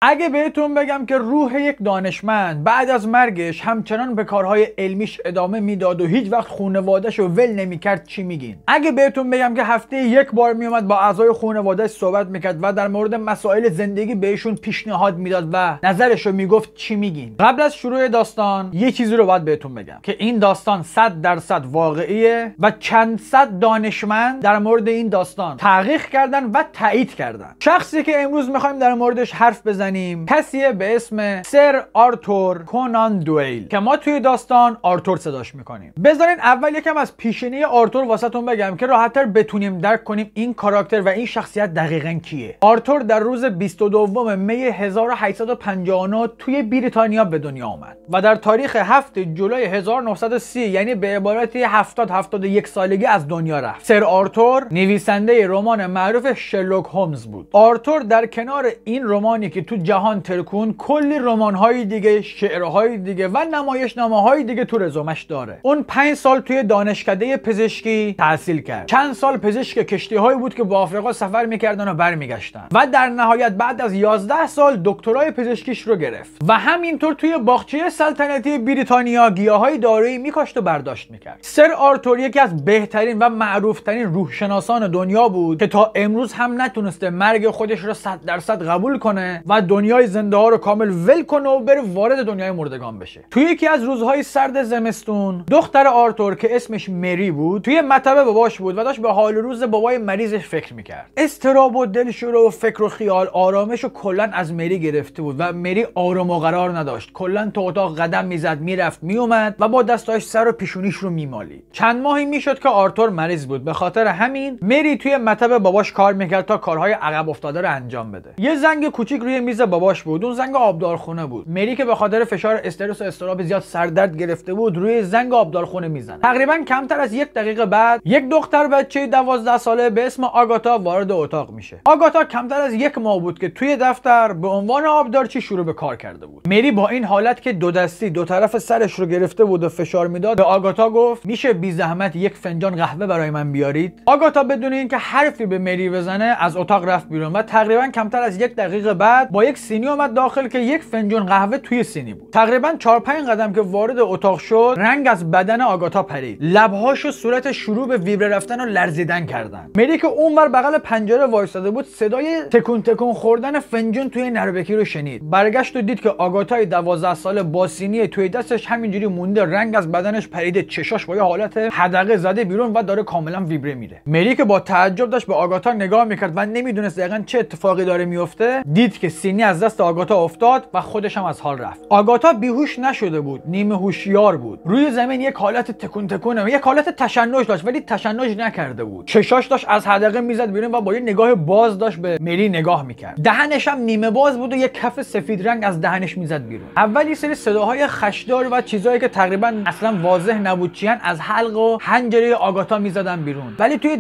اگه بهتون بگم که روح یک دانشمند بعد از مرگش همچنان به کارهای علمیش ادامه میداد و هیچ وقت خانواده‌شو ول نمیکرد چی میگین؟ اگه بهتون بگم که هفته یک بار میومد با اعضای خانواده‌اش صحبت میکرد و در مورد مسائل زندگی بهشون پیشنهاد میداد و نظرشو میگفت چی میگین؟ قبل از شروع داستان یه چیزی رو باید بهتون بگم که این داستان 100% واقعیه و چند صد دانشمند در مورد این داستان تحقیق کردن و تایید کردن. شخصی که امروز میخوایم در موردش حرف بزنیم کسیه به اسم سر آرتور کونان دویل که ما توی داستان آرتور صداش میکنیم. بذارین اول یکم از پیشینه آرتور واسهتون بگم که راحت‌تر بتونیم درک کنیم این کاراکتر و این شخصیت دقیقاً کیه. آرتور در روز 22 می 1859 توی بریتانیا به دنیا آمد و در تاریخ 7 جولای 1930 یعنی به عبارتی 71 سالگی از دنیا رفت. سر آرتور نویسنده رمان معروف شرلوک هولمز بود. آرتور در کنار این رمانی که تو جهان ترکون کلی رمان‌های دیگه، شعرهای دیگه و نمایشنامه‌های دیگه تو رزومش داره. اون 5 سال توی دانشکده پزشکی تحصیل کرد. چند سال پزشک کشتی‌هایی بود که با آفریقا سفر می‌کردن و برمیگشتن. و در نهایت بعد از 11 سال دکترای پزشکیش رو گرفت. و همینطور توی باغچه سلطنتی بریتانیا گیاهای دارویی می‌کاشت و برداشت می‌کرد. سر آرتور یکی از بهترین و معروف‌ترین روحشناسان دنیا بود که تا امروز هم نتونسته مرگ خودش رو 100% قبول کنه و دنیای زنده ها رو کامل ول کنه و بره وارد دنیای مردگان بشه. توی یکی از روزهای سرد زمستون دختر آرتور که اسمش مری بود توی مطبه باباش بود و داشت به حال روز بابای مریضش فکر میکرد. اضطراب و دلشوره و فکر و خیال آرامش و کلا از مری گرفته بود و مری آرام و قرار نداشت. کلا تو اتاق قدم میزد، میرفت، میومد و با دستاش سر و پیشونیش رو میمالید. چند ماهی میشد که آرتور مریض بود. به خاطر همین مری توی مطبه باباش کار میکرد تا کارهای عقب افتاده رو انجام بده. یه زنگ کوچیک روی میز باباش بود. اون زنگ آبدارخونه بود. مری که به خاطر فشار استرس و اضطراب زیاد سردرد گرفته بود روی زنگ آبدارخونه میزنه. تقریبا کمتر از 1 دقیقه بعد یک دختر بچه 12 ساله به اسم آگاتا وارد اتاق میشه. آگاتا کمتر از 1 ماه بود که توی دفتر به عنوان آبدارچی شروع به کار کرده بود. مری با این حالت که دو دستی دو طرف سرش رو گرفته بود و فشار میداد به آگاتا گفت میشه بی زحمت 1 فنجان قهوه برای من بیارید؟ آگاتا بدون اینکه حرفی به مری بزنه از اتاق رفت بیرون و تقریبا کمتر از 1 دقیقه بعد با یک سینی اومد داخل که 1 فنجان قهوه توی سینی بود. تقریبا 4-5 قدم که وارد اتاق شد رنگ از بدن آگاتا پرید. لبهاش و صورتش شروع به ویبره رفتن و لرزیدن کردن. مری که اونور بغل پنجره وایساده بود صدای تکون تکون خوردن فنجون توی نربکی رو شنید. برگشت و دید که آگاتای 12 ساله با سینی توی دستش همینجوری مونده، رنگ از بدنش پریده، چشاش با یه حالت حدقه زده بیرون و داره کاملا ویبره میره. مری که با تعجب داشت به آگاتا نگاه میکرد و نمیدونست دقیقاً چه اتفاقی داره میفته، دید که سینی از دست آگاتا افتاد و خودش هم از حال رفت. آگاتا بیهوش نشده بود، نیمه هوشیار بود. روی زمین یک حالت تکون تکونه، یک حالت تشنج داشت ولی تشنج نکرده بود. چشاش داشت از حدقه میزد بیرون و با یه نگاه باز داشت به مری نگاه میکرد. دهنش هم نیمه باز بود و یک کف سفید رنگ از دهنش میزد بیرون. اول یه سری صداهای خشدار و چیزایی که تقریبا اصلا واضح نبود چیان از حلق و حنجره آگاتا میزدن بیرون. ولی توی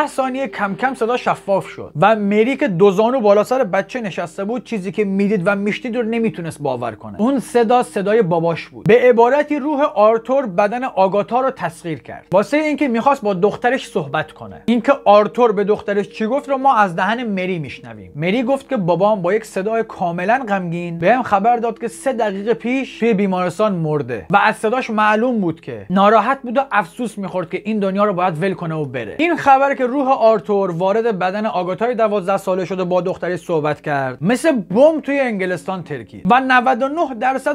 10-15 ثانیه کم کم صدا شفاف شد و مری که دو زانو بالا سر بچه نشسته بود چیزی که میدید و میشنید رو نمیتونست باور کنه. اون صدای باباش بود. به عبارتی روح آرتور بدن آگاتا رو تسخیر کرد واسه اینکه میخواست با دخترش صحبت کنه. اینکه آرتور به دخترش چی گفت رو ما از دهن مری میشنویم. مری گفت که بابام با یک صدای کاملا غمگین بهم خبر داد که 3 دقیقه پیش توی بیمارستان مرده و از صداش معلوم بود که ناراحت بود و افسوس میخورد که این دنیا رو باید ول کنه و بره. این خبر که روح آرتور وارد بدن آگاتای 12 ساله شده با دخترش صحبت کرد مثل بمب توی انگلستان ترکید و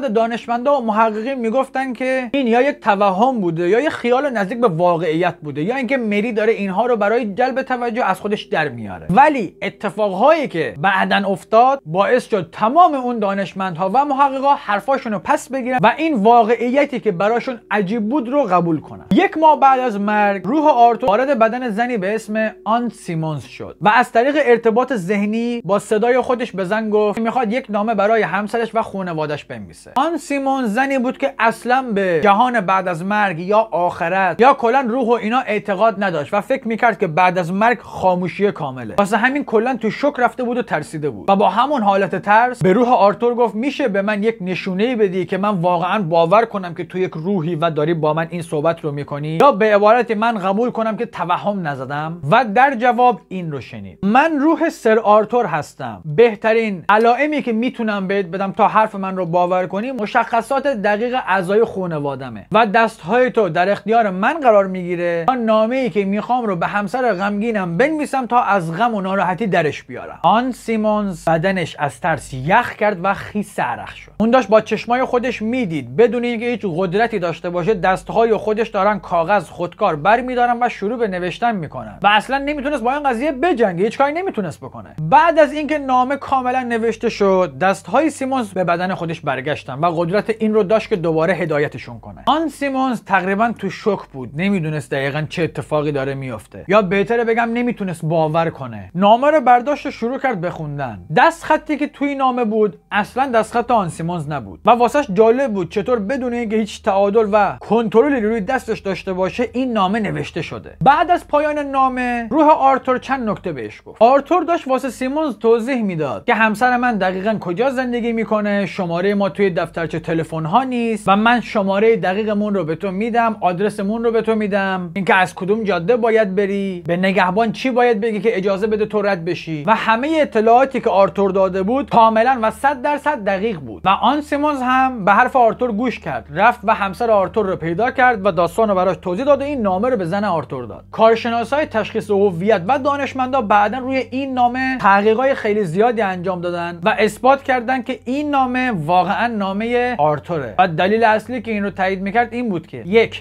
99% دانشمندا و محققین میگفتن که این یا یک توهم بوده یا یک خیال نزدیک به واقعیت بوده یا اینکه مری داره اینها رو برای جلب توجه از خودش در میاره. ولی اتفاقهایی که بعدن افتاد باعث شد تمام اون دانشمندها و محققا حرفاشون رو پس بگیرن و این واقعیتی که براشون عجیب بود رو قبول کنن. 1 ماه بعد از مرگ روح آرتور وارد بدن زنی به اسم آن سیمونز شد و از طریق ارتباط ذهنی با صدای خودش به زن گفت میخواد یک نامه برای همسرش و خانواده‌اش بنویسه. آن سیمونز زنی بود که اصلا به جهان بعد از مرگ یا آخرت یا کلا روح و اینا اعتقاد نداشت و فکر میکرد که بعد از مرگ خاموشی کامله. واسه همین کلا تو شوک رفته بود و ترسیده بود و با همون حالت ترس به روح آرتور گفت میشه به من یک نشونه‌ای بدی که من واقعا باور کنم که تو یک روحی و داری با من این صحبت رو میکنی یا به عبارتی من قبول کنم که توهم نزدم. و در جواب این رو شنید: من روح سر آرتور هستم، بهترین بنابراین علائمی که میتونم بهت بدم تا حرف من رو باور کنی مشخصات دقیق اعضای خانوادمه و دستهای تو در اختیار من قرار میگیره تا نامه‌ای که میخوام رو به همسر غمگینم بنویسم تا از غم و ناراحتی درش بیارم. آن سیمونز بدنش از ترس یخ کرد و خیس عرق شد. اون داشت با چشمای خودش میدید بدون اینکه هیچ قدرتی داشته باشه دستهای خودش دارن کاغذ خودکار برمیدارن و شروع به نوشتن میکنن و اصلا نمیتونست با این قضیه بجنگه، هیچ کاری نمیتونست بکنه. بعد از اینکه نامه کاملا نوشته شد دستهای سیمونز به بدن خودش برگشتن و قدرت این رو داشت که دوباره هدایتشون کنه. آن سیمونز تقریبا تو شوک بود، نمیدونست دقیقاً چه اتفاقی داره میفته، یا بهتره بگم نمیتونست باور کنه. نامه رو برداشت و شروع کرد بخوندن. دست خطی که توی نامه بود اصلا دست خط آن سیمونز نبود و واسش جالب بود چطور بدون اینکه هیچ تعادل و کنترلی روی دستش داشته باشه این نامه نوشته شده. بعد از پایان نامه روح آرتور چند نکته بهش گفت. آرتور داشت واسه سیمونز توضیح میداد که همسر من دقیقاً کجا زندگی میکنه، شماره ما توی دفترچه تلفن ها نیست و من شماره دقیقمون رو به تو میدم، آدرسمون رو به تو میدم، اینکه از کدوم جاده باید بری، به نگهبان چی باید بگی که اجازه بده تو رد بشی و همه اطلاعاتی که آرتور داده بود کاملا و 100% دقیق بود. و آن سیمونز هم به حرف آرتور گوش کرد، رفت و همسر آرتور رو پیدا کرد و داستان رو براش توضیح داد و این نامه رو به زن آرتور داد. کارشناسای تشخیص هویت و دانشمندا بعداً روی این نامه تحقیقات خیلی زیادی انجام دادن و اثبات کردن که این نامه واقعا نامه آرتوره و دلیل اصلی که این رو تایید میکرد این بود که یک،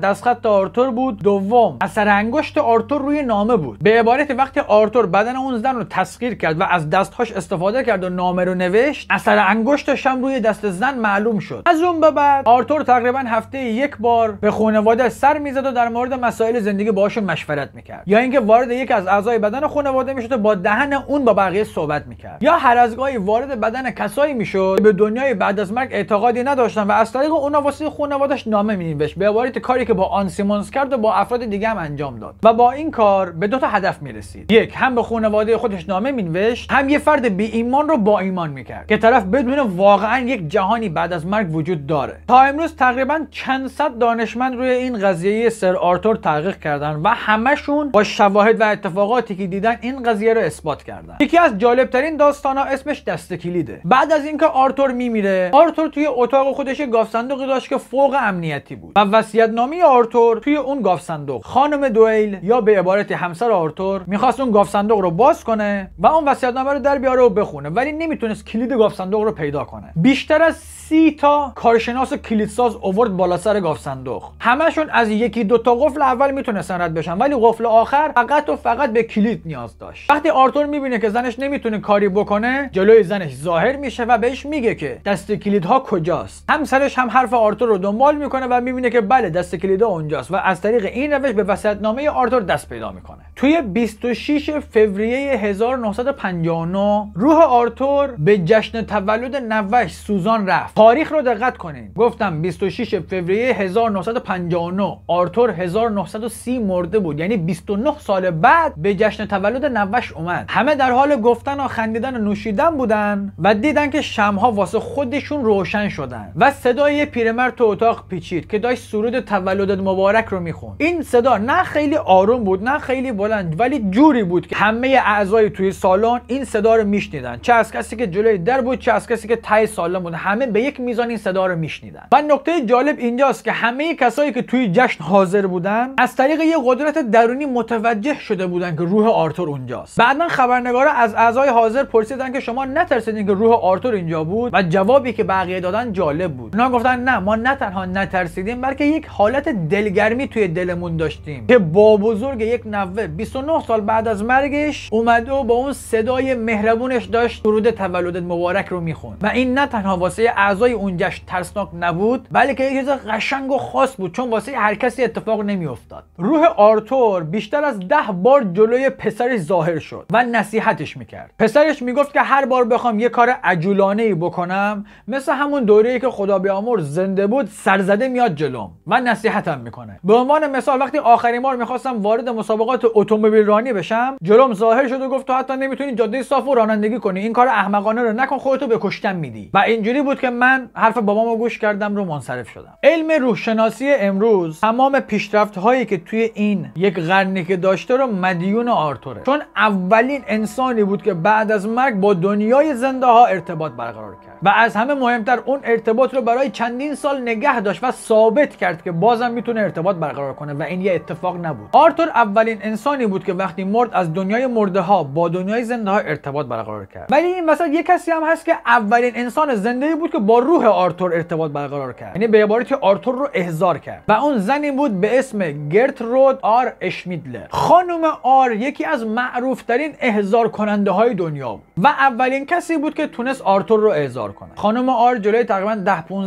دستخط آرتور بود، دوم اثر انگشت آرتور روی نامه بود. به عبارتی وقتی آرتور بدن اون زن رو تسخیر کرد و از دستهاش استفاده کرد و نامه رو نوشت اثر انگشتش هم روی دست زن معلوم شد. از اون به بعد آرتور تقریبا هفته یک بار به خانواده سر میزد و در مورد مسائل زندگی باهاشون مشورت میکرد، یا اینکه وارد یک از اعضای بدن خانواده میشد و با دهن اون با بقیه صحبت میکرد، یا هر از گاهی وارد بدن کسایی میشد که به دنیای بعد از مرگ اعتقادی نداشتن و از طریق اونها واسه خانواده‌اش نامه مینوشت. به عبارت کاری که با آن سیمونز کرد و با افراد دیگه هم انجام داد و با این کار به دو تا هدف میرسید. یک، هم به خانواده خودش نامه مینوشت، هم یه فرد بی ایمان رو با ایمان میکرد که طرف بدون واقعا یک جهانی بعد از مرگ وجود داره. تا امروز تقریبا چند صد دانشمند روی این قضیه سر آرتور تحقیق کردن و همشون با شواهد و اتفاقاتی که دیدن این قضیه رو اثبات کردن. یکی از جالبترین داستانا اسمش دست کلیده. بعد از اینکه آرتور میمیره، آرتور توی اتاق خودش گاف صندوقی داشت که فوق امنیتی بود و وصیت‌نامه آرتور توی اون گاف صندوق. خانم دویل یا به عبارت همسر آرتور میخواست اون گاف صندوق رو باز کنه و اون وصیت‌نامه رو در بیاره و بخونه، ولی نمیتونست کلید گاف صندوق رو پیدا کنه. بیشتر از 30 تا کارشناس کلیدساز آورد بالا سر گاف صندوق. همشون از یکی دو تا قفل اول میتونستن رد بشن، ولی قفل آخر فقط و فقط به کلید نیاز داشت. وقتی آرتور میبینه که زنش نمیتونه کاری بکنه، جلوی زنش ظاهر میشه و بهش میگه که دست کلیدها کجاست. همسرش هم حرف آرتور رو دنبال میکنه و میبینه که بله دست کلیدها اونجاست و از طریق این روش به وصیت‌نامه آرتور دست پیدا میکنه. توی 26 فوریه 1959 روح آرتور به جشن تولد نوه‌اش سوزان رفت. تاریخ رو دقت کنین، گفتم 26 فوریه 1959، آرتور 1930 مرده بود، یعنی 29 سال بعد به جشن تولد نوه‌اش اومد. همه در حال گفتن و خندیدن و نوشیدن بودن و دیدن که شمع‌ها واسه خودشون روشن شدن و صدای پیرمرد تو اتاق پیچید که داشت سرود تولدت مبارک رو میخوند. این صدا نه خیلی آروم بود نه خیلی بلند، ولی جوری بود که همه اعضای توی سالن این صدا رو میشنیدن، چه از کسی که جلوی در بود چه از کسی که ته سالن بود، همه به یک میزان این صدا رو میشنیدن. و نکته جالب اینجاست که همه کسایی که توی جشن حاضر بودن از طریق یه قدرت درونی متوجه شده بودن که روح آرتور اونجاست. بعداً خبرنگارا از اعضای حاضر پرسیدن که شما نترسیدین که روح آرتور اینجا بود؟ و جوابی که بقیه دادن جالب بود. اونا گفتن نه، ما نه تنها نترسیدیم بلکه یک حالت دلگرمی توی دلمون داشتیم که با بزرگ یک نوه 29 سال بعد از مرگش اومده و با اون صدای مهربونش داشت درود تولدت مبارک رو میخوند. و این نه تنها واسه اعضای اون جشن ترسناک نبود بلکه یه چیز قشنگ و خاص بود، چون واسه هر کسی اتفاق نمیافتاد. روح آرتور بیشتر از 10 بار جلوی پسرش ظاهر شد و نصیحتش میکرد. پسرش میگفت که هر بار بخوام یه کار عجولانه‌ای بکنم مثل همون دوره‌ای که خدا بیامرز زنده بود سرزده میاد جلوم و نصیحتم میکنه. به عنوان مثال وقتی آخرین بار میخواستم وارد مسابقات اتومبیل رانی بشم. جلوم ظاهر شد و گفت تو حتی نمیتونی جاده صاف رانندگی کنی، این کار احمقانه رو نکن، خودتو به کشتن میدی. و اینجوری بود که من حرف بابامو گوش کردم رو منصرف شدم. علم روح شناسی امروز تمام پیشرفت هایی که توی این یک قرنی که داشته رو مدیون آرتوره، چون اولین انسانی بود که بعد از مرگ با دنیای زنده ها ارتباط برقرار کرد و از همه مهمتر اون ارتباط رو برای چندین سال نگه داشت و ثابت کرد که بازم میتونه ارتباط برقرار کنه و این یه اتفاق نبود. آرتور اولین انسانی بود که وقتی مرد از دنیای مرده ها با دنیای زنده ها ارتباط برقرار کرد. ولی این وسط یک کسی هم هست که اولین انسان زنده بود که با روح آرتور ارتباط برقرار کرد، یعنی به عبارتی آرتور رو احضار کرد و اون زنی بود به اسم گرترود آر اشمیدلر. خانم آر یکی از معروف ترین احضار کننده های دنیا بود و اولین کسی بود که تونست آرتور رو احضار کنه. خانم آر جلوی تقریبا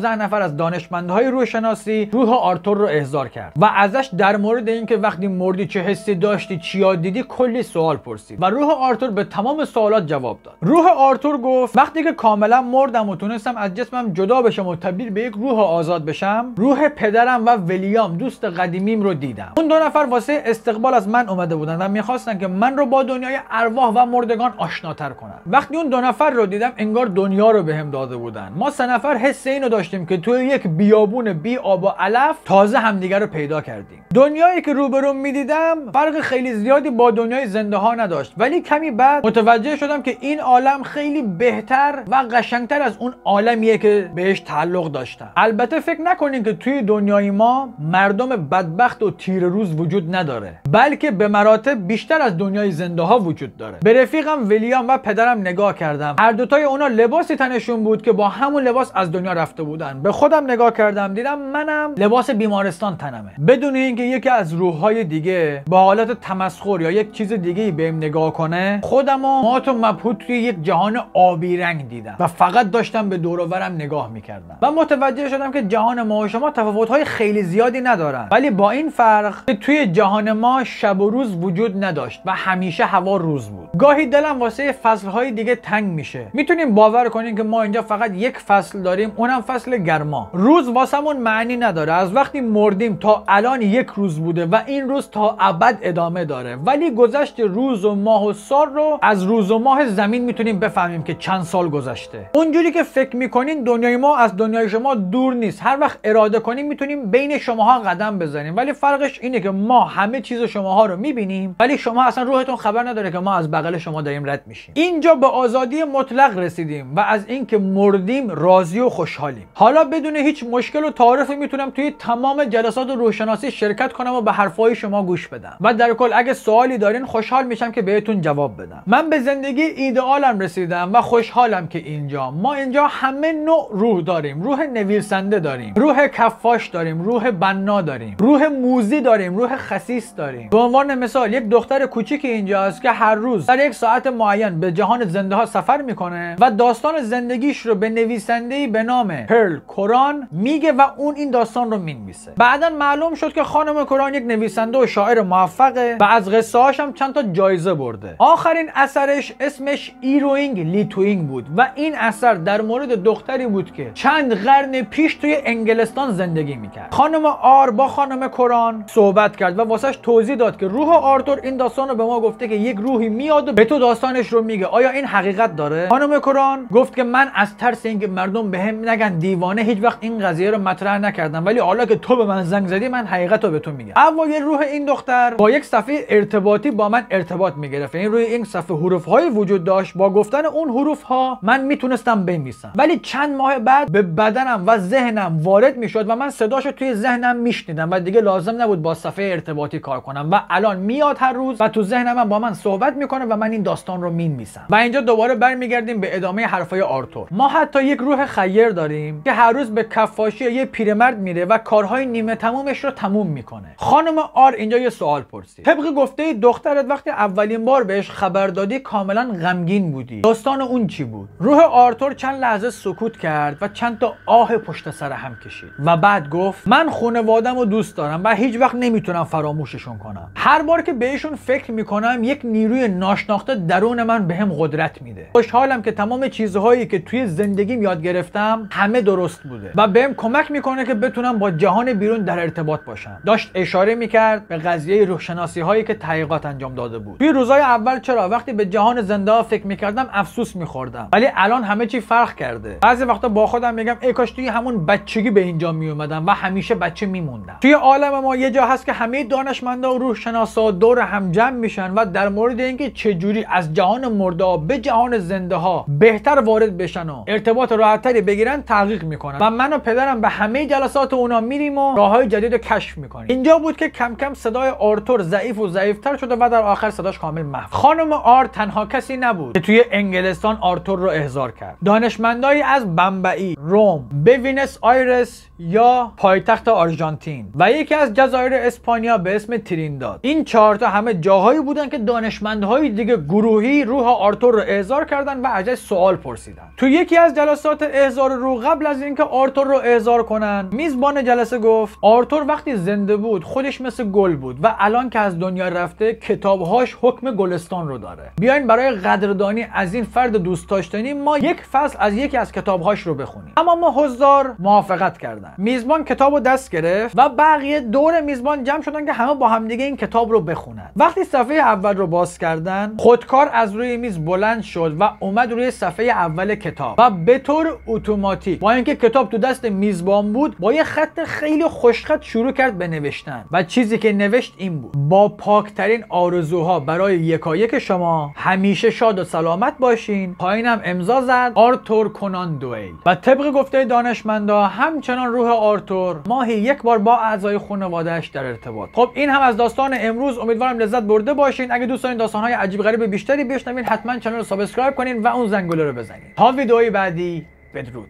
10-15 نفر از دانشمندهای روح شناسی روح آرتور رو احضار کرد و ازش در مورد اینکه وقتی مردی چه حسی داشتی، چیا دیدی، کلی سوال پرسید و روح آرتور به تمام سوالات جواب داد. روح آرتور گفت وقتی که کاملا مردم و تونستم از جسمم جدا بشم و تبدیل به یک روح آزاد بشم، روح پدرم و ویلیام دوست قدیمیم رو دیدم. اون دو نفر واسه استقبال از من اومده بودن و میخواستن که من رو با دنیای ارواح و مردگان آشناتر کنن. وقتی اون دو نفر رو دیدم انگار دنیا رو بهم داده بودن. ما سه نفر حس اینو داشتیم که توی یک بیابون بی آب و علف تازه همدیگر رو پیدا کردیم. دنیایی که روبروم میدیدم فرق خیلی زیادی با دنیای زنده ها نداشت، ولی کمی بعد متوجه شدم که این عالم خیلی بهتر و قشنگتر از اون عالمیه که بهش تعلق داشتم. البته فکر نکنین که توی دنیای ما مردم بدبخت و تیر روز وجود نداره، بلکه به مراتب بیشتر از دنیای زنده ها وجود داره. به رفیقم ویلیام و پدرم نگاه کردم، هر دوتای اونا لباسی تنشون بود که با همون لباس از دنیا رفته بودن. به خودم نگاه کردم، دیدم منم لباس بیمارستان تنمه، بدون اینکه یکی از روح‌های دیگه با حالت تمسخر یا یک چیز دیگه‌ای بهم نگاه کنه، خودمو مات و مبهوت توی یک جهان آبی رنگ دیدم و فقط داشتم به دور و برم نگاه می‌کردم و متوجه شدم که جهان ما و شما تفاوت‌های خیلی زیادی ندارن، ولی با این فرق که توی جهان ما شب و روز وجود نداشت و همیشه هوا روز بود. گاهی دلم واسه فصل‌های دیگه تنگ میشه. میتونیم باور کنین که ما اینجا فقط یک فصل داریم، اونم فصل گرما. روز واسمون معنی نداره. از وقتی مردیم تا الان یک روز بوده و این روز تا ابد ادامه داره، ولی گذشت روز و ماه و سال رو از روز و ماه زمین میتونیم بفهمیم که چند سال گذشته. اونجوری که فکر میکنین دنیای ما از دنیای شما دور نیست. هر وقت اراده کنیم میتونیم بین شماها قدم بزنیم، ولی فرقش اینه که ما همه چیز شماها رو میبینیم، ولی شما اصلا روحتون خبر نداره که ما از بغل شما داریم رد میشیم. اینجا به آزادی مطلق رسیدیم و از اینکه مردیم راضی و خوشحالیم. حالا بدون هیچ مشکل و تعارفی میتونم توی تمام جلسات روحشناسی شرکت کنم و به حرفای شما گوش بدم و در کل اگه سوالی دارین خوشحال میشم که بهتون جواب بدم. من به زندگی ایدئالم رسیدم و خوشحالم که ما اینجا همه نوع روح داریم. روح نویسنده داریم، روح کفاش داریم، روح بنا داریم، روح موذی داریم، روح خسیس داریم. به عنوان مثال یک دختر کوچیکی اینجاست که هر روز در یک ساعت معین به جهان زنده ها سفر میکنه و داستان زندگیش رو به نویسنده‌ای به نام پرل کوران میگه و اون این داستان رو مینویسه. بعداً معلوم شد که خانم کوران یک نویسنده و شاعر موفقه و از قصه هاش هم چند تا جایزه برده. آخرین اثرش اسمش ایروینگ لیتوینگ بود و این اثر در مورد دختری بود که چند قرن پیش توی انگلستان زندگی میکرد. خانم آر با خانم کوران صحبت کرد و واسش توضیح داد که روح آرتور این داستان رو به ما گفته که یک روحی میاد و به تو داستانش رو میگه. آیا این حقیقت داره؟ خانم کوران گفت که من از ترس اینکه مردم بهم نگن دیوانه هیچ وقت این قضیه رو مطرح نکردم، ولی حالا که تو به من زنگ زدی من حقیقت رو به تو میگم. اوایل روح این دختر با یک صفحه ارتباطی با من ارتباط میگرفت. این روی این صفحه حروف های وجود داشت، با گفتن اون حروف ها من میتونستم بنویسم، ولی چند ماه بعد به بدنم و ذهنم وارد میشد و من صداشو توی ذهنم میشنیدم و دیگه لازم نبود با صفحه ارتباطی کار کنم و الان میاد هر روز و تو ذهنم با من صحبت میکنه و من این داستان رو مینویسم. و اینجا دوباره برمیگردیم به ادامه حرفای آرتور. ما حتی یک روح خیر داریم که هر روز به کفاشی یه پیرمرد میره و کارهای نیمه تمومش رو تموم میکنه. خانم آر اینجا یه سوال پرسید. طبق گفته دخترت وقتی اولین بار بهش خبر دادی کاملا غمگین بودی. داستان اون چی بود؟ روح آرتور چند لحظه سکوت کرد و چند تا آه پشت سر هم کشید و بعد گفت من خانواده‌مو رو دوست دارم و هیچ وقت نمیتونم فراموششون کنم. هر بار که بهشون فکر میکنم یک نیروی ناشناخته درون من بهم قدرت میده. خوشحالم که تمام چیزهایی که توی زندگیم یاد گرفتم همه درست بوده و بهم کمک میکنه که بتونم با جهان بیرون در ارتباط باشم. داشت اشاره میکرد به قضیه روحشناسی هایی که تحقیقات انجام داده بود. توی روزهای اول چرا وقتی به جهان زنده ها فکر میکردم افسوس میخوردم، ولی الان همه چی فرق کرده. بعضی وقتا با خودم میگم ای کاش توی همون بچگی به اینجا میومدم و همیشه بچه میموندم. توی عالم ما یه جا هست که همه دانشمندا و روحشناسا دور هم جمع میشن و در مورد اینکه چجوری از جهان مرده به جهان زنده ها بهتر وارد بشن و ارتباط راحت‌تری بگیرن تحقیق میکنن و من و پدرم به همه جلسات اونا میریم و راههای جدید رو کشف میکنیم. اینجا بود که کم کم صدای آرتور ضعیف و ضعیفتر شده و در آخر صداش کامل محو. خانم آر تنها کسی نبود که توی انگلستان آرتور رو احضار کرد. دانشمندایی از بمبئی، روم، بوینس آیرس یا پایتخت آرژانتین و یکی از جزایر اسپانیا به اسم ترینداد. این 4 تا همه جاهایی بودن که دانشمندهای دیگه گروهی روح آرتور رو احضار کردن و ازش سوال پرسیدن. تو یکی از جلسات احضار روح قبل از اینکه آرتور رو احضار کنن، میزبان جلسه گفت آرتور وقتی زنده بود خودش مثل گل بود و الان که از دنیا رفته کتابهاش حکم گلستان رو داره. بیاین برای قدردانی از این فرد دوست داشتنی ما یک فصل از یکی از کتابهاش رو بخونیم. اما ما حضار موافقت کردن. میزبان کتابو دست گرفت و بقیه دور میزبان جمع شدن که همه با همدیگه این کتاب رو بخونن. وقتی صفحه اول رو باز کردن، خودکار از روی میز بلند شد و اومد روی صفحه اول کتاب و به طور اتوماتیک با اینکه کتاب تو دست میزبان بود با یه خط خیلی خوشخط شروع کرد به نوشتن و چیزی که نوشت این بود: با پاکترین آرزوها برای یکایک شما، همیشه شاد و سلامت باشین. پایینم امضا زد آرتور کنان دویل. و طبق گفته دانشمندا همچنان روح آرتور ماهی 1 بار با اعضای خانواده‌اش در ارتباط. خب این هم از داستان امروز. امیدوارم لذت برده باشین. اگه دوست دارین داستان‌های عجیب غریب بیشتری بشنوین حتما کانال رو سابسکرایب کنین و اون زنگوله رو بزنین. تا ویدئوی بعدی، بدرود.